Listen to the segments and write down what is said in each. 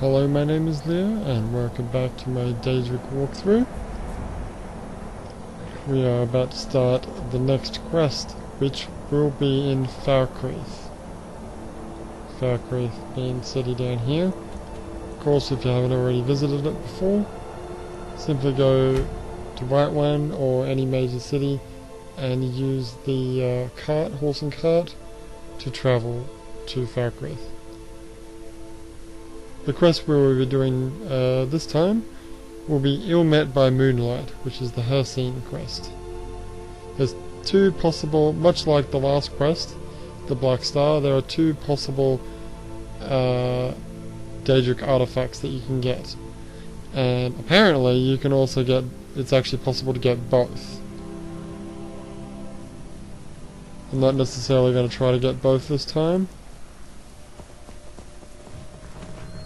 Hello, my name is Leo, and welcome back to my Daedric walkthrough. We are about to start the next quest, which will be in Falkreath. Falkreath being the city down here. Of course, if you haven't already visited it before, simply go to White One or any major city and use the horse and cart, to travel to Falkreath. The quest we will be doing this time will be Ill Met by Moonlight, which is the Hircine quest. There's two possible, much like the last quest, the Black Star, there are two possible Daedric artifacts that you can get. And apparently you can also get, it's actually possible to get both. I'm not necessarily going to try to get both this time.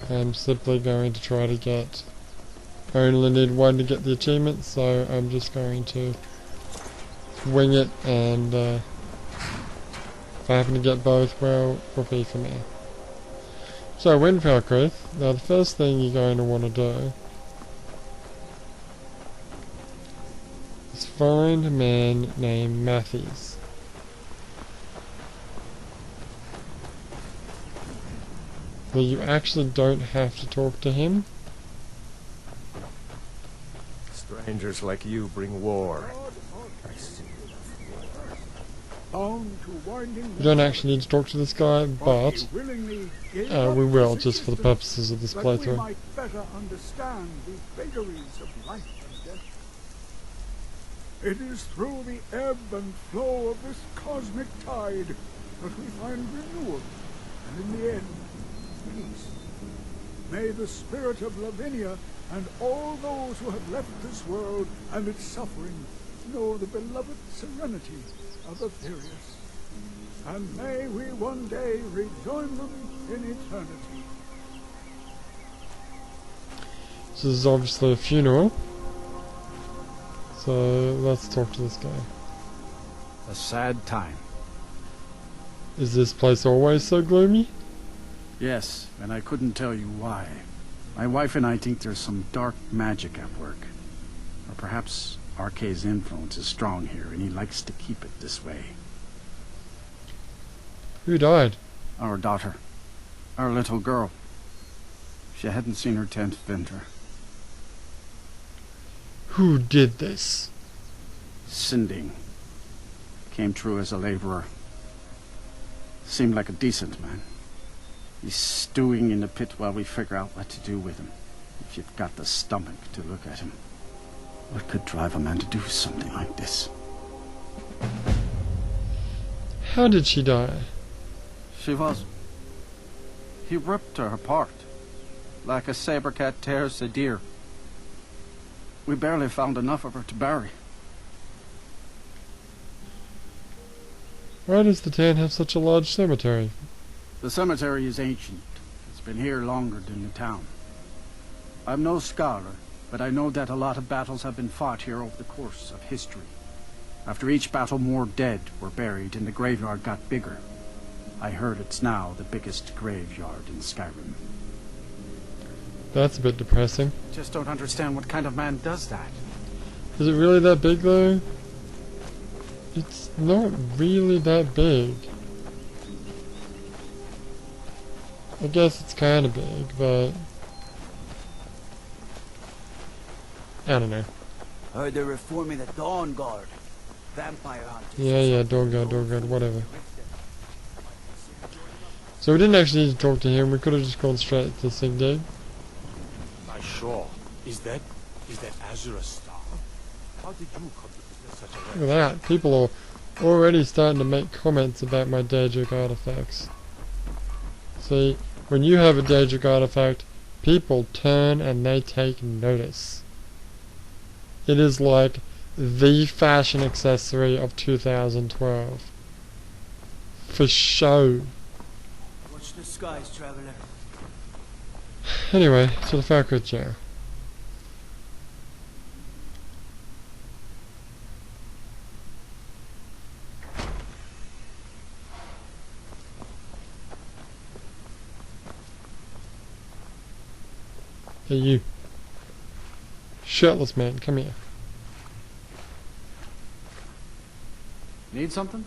I'm simply going to try to get, I only need one to get the achievement, so I'm just going to wing it, and if I happen to get both, well, will be for me. So, in Falkreath, now the first thing you're going to want to do is find a man named Matthews. But you actually don't have to talk to him. Strangers like you bring war. You don't actually need to talk to this guy, but we will, just for the purposes of this playthrough. We might better understand the vagaries of life and death. It is through the ebb and flow of this cosmic tide that we find renewal, and in the end, peace. May the spirit of Lavinia and all those who have left this world and its suffering know the beloved serenity of Aetherius. And may we one day rejoin them in eternity. This is obviously a funeral. So let's talk to this guy. A sad time. Is this place always so gloomy? Yes, and I couldn't tell you why. My wife and I think there's some dark magic at work. Or perhaps Arkay's influence is strong here, and he likes to keep it this way. Who died? Our daughter. Our little girl. She hadn't seen her 10th winter. Who did this? Sinding. Came through as a laborer. Seemed like a decent man. He's stewing in the pit while we figure out what to do with him. If you've got the stomach to look at him. What could drive a man to do something like this? How did she die? He ripped her apart. Like a saber cat tears a deer. We barely found enough of her to bury. Why does the town have such a large cemetery? The cemetery is ancient. It's been here longer than the town. I'm no scholar, but I know that a lot of battles have been fought here over the course of history. After each battle, more dead were buried, and the graveyard got bigger. I heard it's now the biggest graveyard in Skyrim. That's a bit depressing. Just don't understand what kind of man does that. Is it really that big, though? It's not really that big. I guess it's kind of big, but I don't know. Heard they're reforming the Dawn Guard. Vampire hunters. Yeah, Dawn Guard, whatever. So we didn't actually need to talk to him, we could have just gone straight to Sinding. My sure. Is that Azura's star? How did you come to such a Look at that, people are already starting to make comments about my Daedric artifacts. See, when you have a Daedric artifact, people turn and they take notice. It is like the fashion accessory of 2012. For show. Watch the skies, traveler. Anyway, to the Falkreath jail. Hey, you. Shirtless man, come here. Need something?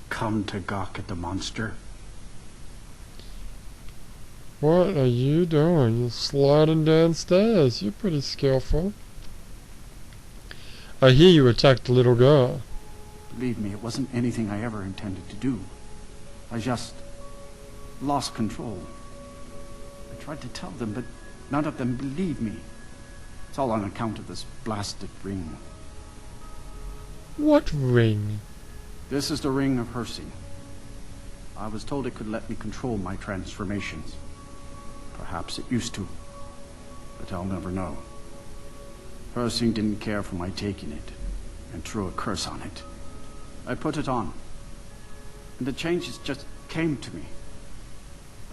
Come to gawk at the monster. What are you doing? You're sliding downstairs. You're pretty skillful. I hear you attacked the little girl. Believe me, it wasn't anything I ever intended to do. I just lost control. I tried to tell them, but none of them believed me. It's all on account of this blasted ring. What ring? This is the ring of Hersing. I was told it could let me control my transformations. Perhaps it used to, but I'll never know. Hersing didn't care for my taking it, and threw a curse on it. I put it on, and the changes just came to me.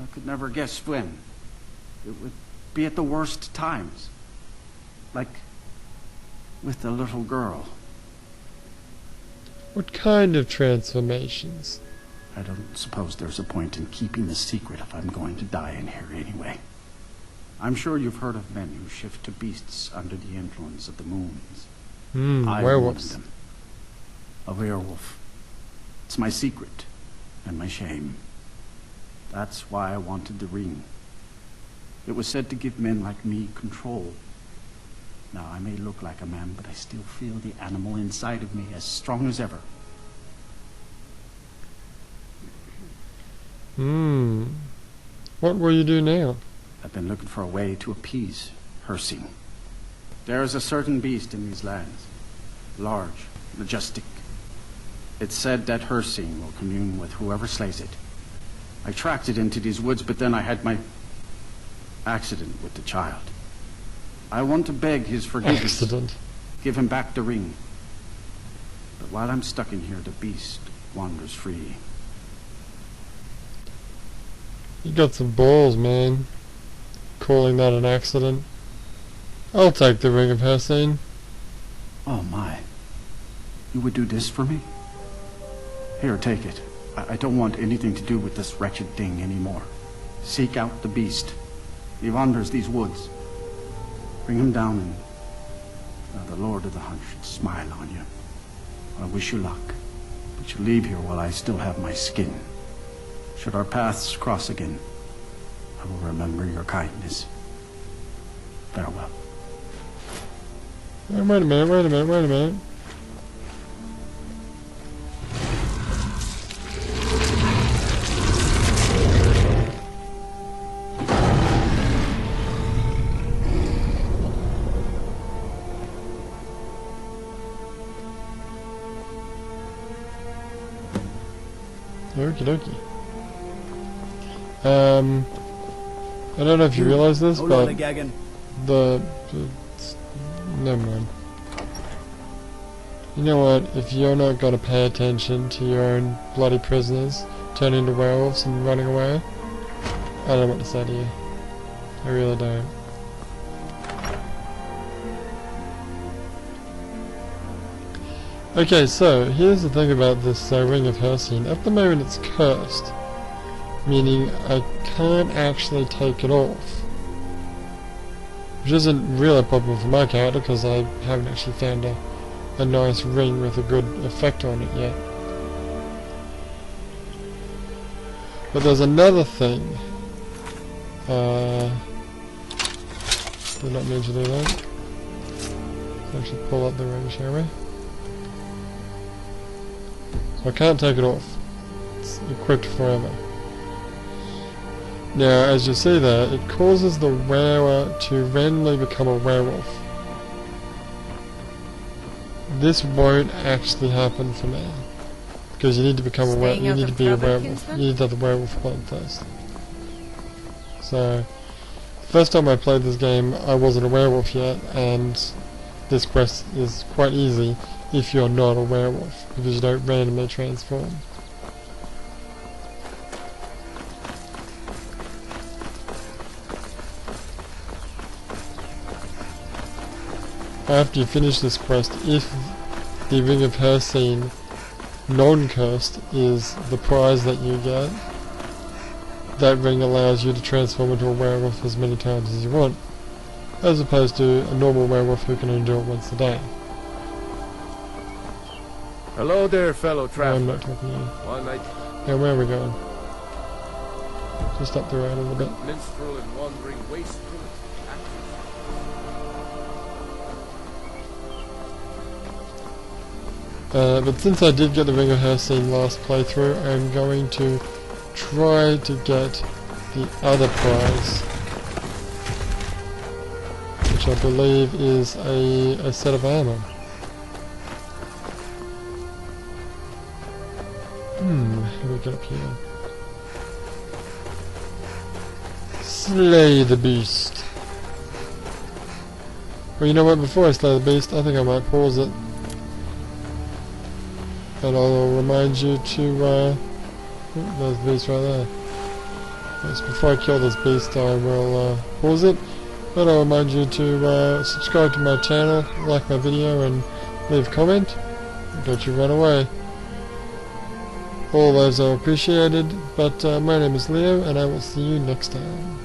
I could never guess when. It would be at the worst times. Like with the little girl. What kind of transformations? I don't suppose there's a point in keeping the secret if I'm going to die in here anyway. I'm sure you've heard of men who shift to beasts under the influence of the moons. I'm Werewolves. one of them. A werewolf. It's my secret and my shame. That's why I wanted the ring. It was said to give men like me control. Now, I may look like a man, but I still feel the animal inside of me as strong as ever. What will you do now? I've been looking for a way to appease Hersing. There is a certain beast in these lands. Large, majestic. It's said that Hersing will commune with whoever slays it. I tracked it into these woods, but then I had my accident with the child. I want to beg his forgiveness. Accident. Give him back the ring. But while I'm stuck in here, the beast wanders free. You got some balls, man. Calling that an accident. I'll take the ring of Hersing. Oh my. You would do this for me? Here, take it. I don't want anything to do with this wretched thing anymore. Seek out the beast. He wanders these woods. Bring him down and the Lord of the Hunt should smile on you. I wish you luck, but you leave here while I still have my skin. Should our paths cross again, I will remember your kindness. Farewell. Wait a minute. Okie dokie. I don't know if you realize this, but never mind. You know what? If you're not gonna pay attention to your own bloody prisoners turning into werewolves and running away, I don't know what to say to you. I really don't. Okay, so here's the thing about this Ring of Hersing. At the moment it's cursed, meaning I can't actually take it off. Which isn't really a problem for my character because I haven't actually found a nice ring with a good effect on it yet. But there's another thing. Did not mean to do that. Let's actually pull up the ring, shall we? So I can't take it off. It's equipped forever. Now, as you see there, it causes the wearer to randomly become a werewolf. This won't actually happen for me. Because you need to become a werewolf. You need to be a werewolf. You need to have the werewolf blood first. So, the first time I played this game, I wasn't a werewolf yet, and this quest is quite easy if you're not a werewolf, because you don't randomly transform. After you finish this quest, if the Ring of Hersing non-cursed is the prize that you get, that ring allows you to transform into a werewolf as many times as you want, as opposed to a normal werewolf who can only do it once a day. Hello there, fellow I'm traveler. not talking to you. One night Now where are we going? Just up the road a little bit. minstrel and wandering wastrel. But since I did get the Ring of Hersine last playthrough, I'm going to try to get the other prize, which I believe is a set of armor. How do we get up here? Slay the beast. Well, you know what, before I slay the beast, I think I might pause it. And I'll remind you to, there's the beast right there. Yes, before I kill this beast, I will pause it. But I'll remind you to subscribe to my channel, like my video, and leave a comment. Don't you run away. All those are appreciated, but my name is Leo, and I will see you next time.